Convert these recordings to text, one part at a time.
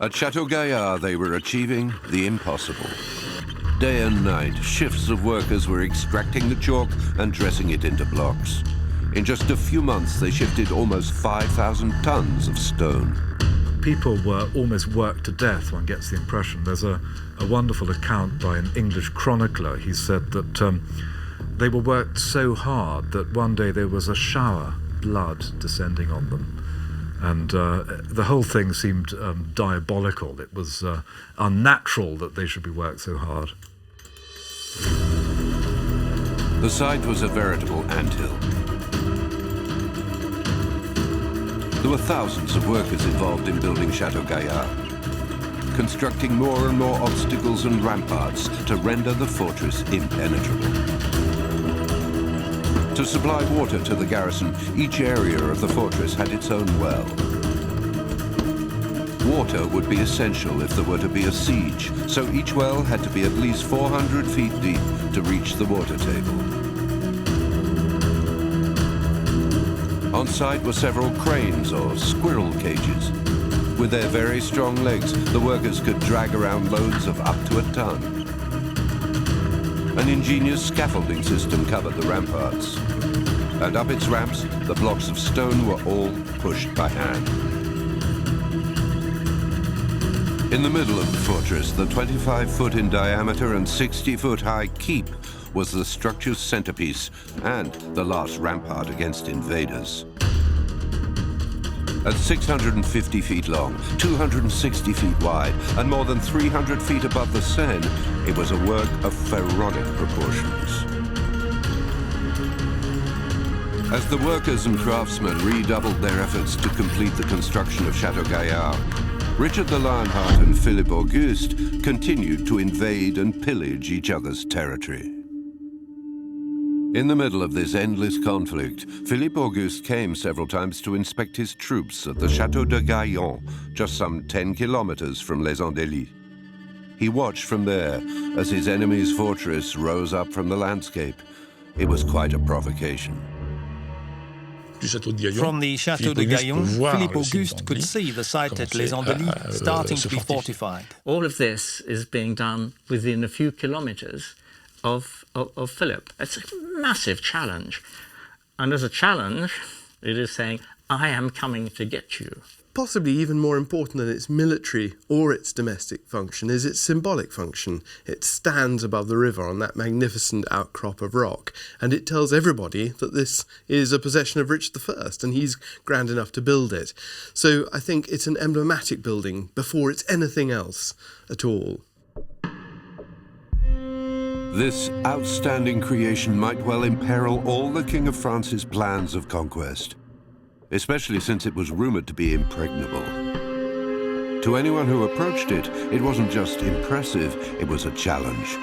At Château Gaillard, they were achieving the impossible. Day and night, shifts of workers were extracting the chalk and dressing it into blocks. In just a few months, they shifted almost 5,000 tons of stone. People were almost worked to death, one gets the impression. There's a wonderful account by an English chronicler. He said that they were worked so hard that one day there was a shower, blood descending on them. And the whole thing seemed diabolical. It was unnatural that they should be worked so hard. The site was a veritable anthill. There were thousands of workers involved in building Château Gaillard, constructing more and more obstacles and ramparts to render the fortress impenetrable. To supply water to the garrison, each area of the fortress had its own well. Water would be essential if there were to be a siege, so each well had to be at least 400 feet deep to reach the water table. On site were several cranes or squirrel cages. With their very strong legs, the workers could drag around loads of up to a ton. An ingenious scaffolding system covered the ramparts. And up its ramps, the blocks of stone were all pushed by hand. In the middle of the fortress, the 25-foot in diameter and 60-foot high keep was the structure's centerpiece and the last rampart against invaders. At 650 feet long, 260 feet wide, and more than 300 feet above the Seine, it was a work of pharaonic proportions. As the workers and craftsmen redoubled their efforts to complete the construction of Château Gaillard, Richard the Lionheart and Philippe Auguste continued to invade and pillage each other's territory. In the middle of this endless conflict, Philippe Auguste came several times to inspect his troops at the Château de Gaillon, just some 10 kilometers from Les Andelys. He watched from there as his enemy's fortress rose up from the landscape. It was quite a provocation. From the Château de Gaillon, Philippe Auguste could see the site at Les Andelys starting to be fortified. All of this is being done within a few kilometers of Philip. It's a massive challenge. And as a challenge, it is saying, I am coming to get you. Possibly even more important than its military or its domestic function is its symbolic function. It stands above the river on that magnificent outcrop of rock, and it tells everybody that this is a possession of Richard I, and he's grand enough to build it. So I think it's an emblematic building before it's anything else at all. This outstanding creation might well imperil all the King of France's plans of conquest, especially since it was rumored to be impregnable. To anyone who approached it, it wasn't just impressive, it was a challenge.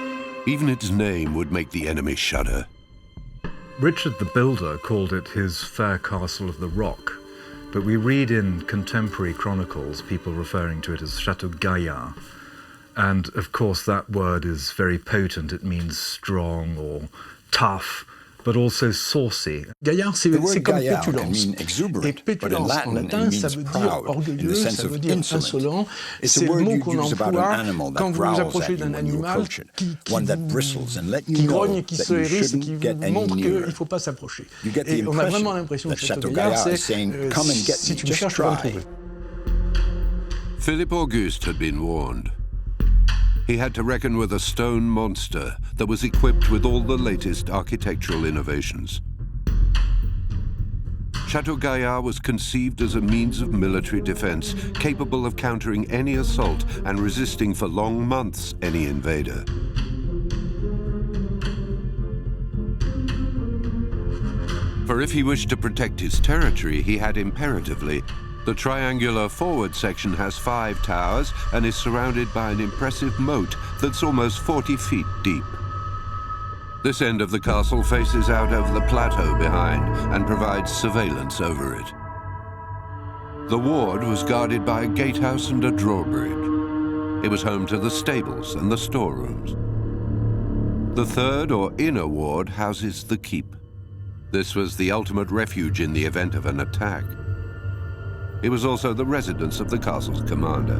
Even its name would make the enemy shudder. Richard the Builder called it his fair castle of the rock, but we read in contemporary chronicles people referring to it as Château Gaillard. And of course that word is very potent. It means strong or tough, but also saucy. Gaillard, c'est comme pétulance. Et pétulance en latin, ça veut dire orgueilleux, ça veut dire insolent. C'est le mot qu'on emploie quand vous vous approchez d'un animal qui grogne et qui se hérisse et qui vous montre qu'il ne faut pas s'approcher. Et on a vraiment l'impression que Château Gaillard, c'est si tu me cherches, tu vas me trouver. Philippe Auguste had been warned. He had to reckon with a stone monster that was equipped with all the latest architectural innovations. Château Gaillard was conceived as a means of military defense, capable of countering any assault and resisting for long months any invader. For if he wished to protect his territory, he had imperatively. The triangular forward section has 5 towers and is surrounded by an impressive moat that's almost 40 feet deep. This end of the castle faces out over the plateau behind and provides surveillance over it. The ward was guarded by a gatehouse and a drawbridge. It was home to the stables and the storerooms. The third or inner ward houses the keep. This was the ultimate refuge in the event of an attack. It was also the residence of the castle's commander.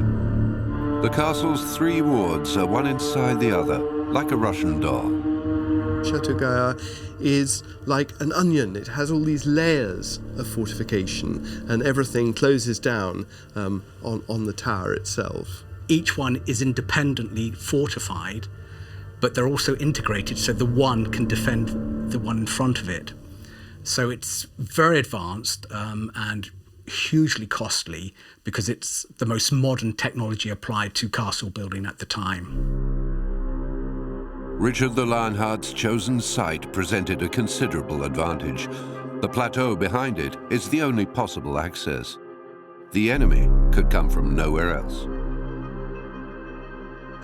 The castle's 3 wards are one inside the other, like a Russian doll. Château Gaillard is like an onion. It has all these layers of fortification, and everything closes down on the tower itself. Each one is independently fortified, but they're also integrated, so the one can defend the one in front of it. So it's very advanced and hugely costly because it's the most modern technology applied to castle building at the time. Richard the Lionheart's chosen site presented a considerable advantage. The plateau behind it is the only possible access. The enemy could come from nowhere else.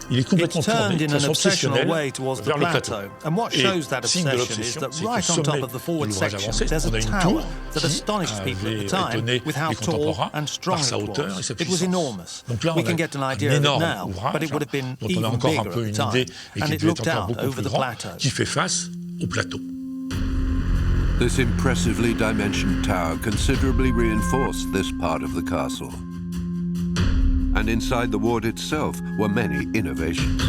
It's turned in an obsessional way towards the plateau, and what shows that obsession is that right on top of the forward section there's a tower that astonished people at the time with how tall and strong it was. It was enormous. We can get an idea of it now, but it would have been even bigger at the time, and it looked out over the plateau. This impressively dimensioned tower considerably reinforced this part of the castle. And inside the ward itself were many innovations.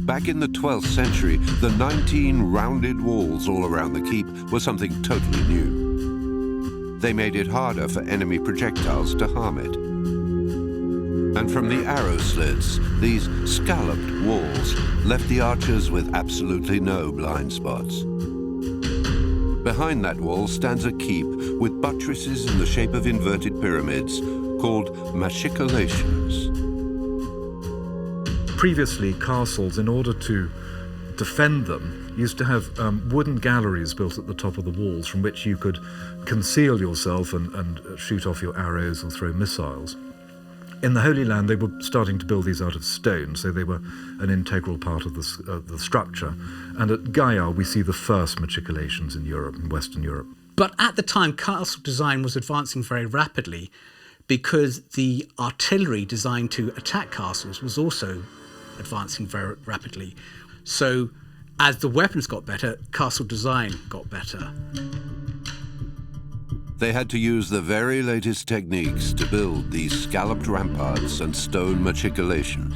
Back in the 12th century, the 19 rounded walls all around the keep were something totally new. They made it harder for enemy projectiles to harm it. And from the arrow slits, these scalloped walls left the archers with absolutely no blind spots. Behind that wall stands a keep with buttresses in the shape of inverted pyramids called machicolations. Previously, castles, in order to defend them, used to have wooden galleries built at the top of the walls from which you could conceal yourself and shoot off your arrows or throw missiles. In the Holy Land, they were starting to build these out of stone, so they were an integral part of the structure. And at Gaillard, we see the first machicolations in Europe, in Western Europe. But at the time, castle design was advancing very rapidly because the artillery designed to attack castles was also advancing very rapidly. So as the weapons got better, castle design got better. They had to use the very latest techniques to build these scalloped ramparts and stone machicolations.